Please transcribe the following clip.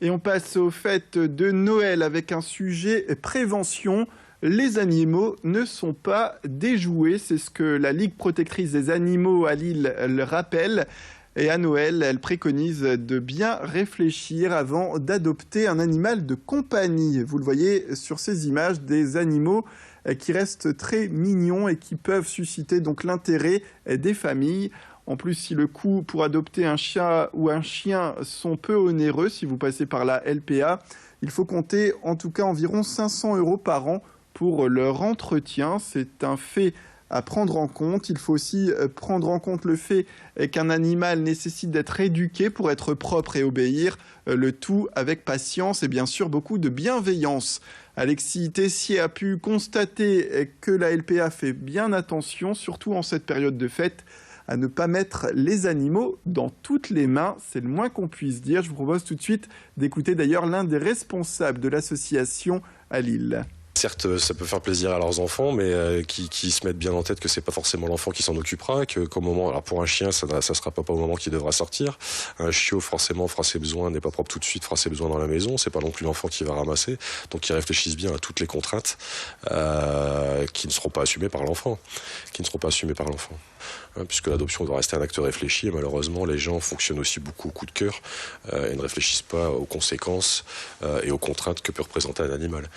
Et on passe aux fêtes de Noël avec un sujet prévention. Les animaux ne sont pas des jouets, c'est ce que la Ligue protectrice des animaux à Lille le rappelle. Et à Noël, elle préconise de bien réfléchir avant d'adopter un animal de compagnie. Vous le voyez sur ces images, des animaux qui restent très mignons et qui peuvent susciter donc l'intérêt des familles. En plus, si le coût pour adopter un chat ou un chien sont peu onéreux, si vous passez par la LPA, il faut compter en tout cas environ 500 € par an pour leur entretien. C'est un fait à prendre en compte. Il faut aussi prendre en compte le fait qu'un animal nécessite d'être éduqué pour être propre et obéir, le tout avec patience et bien sûr beaucoup de bienveillance. Alexis Tessier a pu constater que la LPA fait bien attention, surtout en cette période de fête, à ne pas mettre les animaux dans toutes les mains, c'est le moins qu'on puisse dire. Je vous propose tout de suite d'écouter d'ailleurs l'un des responsables de l'association à Lille. Certes, ça peut faire plaisir à leurs enfants, mais qui se mettent bien en tête que c'est pas forcément l'enfant qui s'en occupera, qu'au moment, alors pour un chien, ça sera pas au moment qu'il devra sortir. Un chiot, forcément, fera ses besoins, n'est pas propre tout de suite, fera ses besoins dans la maison. C'est pas non plus l'enfant qui va ramasser. Donc, ils réfléchissent bien à toutes les contraintes qui ne seront pas assumées par l'enfant, puisque l'adoption doit rester un acte réfléchi. Et malheureusement, les gens fonctionnent aussi beaucoup au coup de cœur et ne réfléchissent pas aux conséquences et aux contraintes que peut représenter un animal.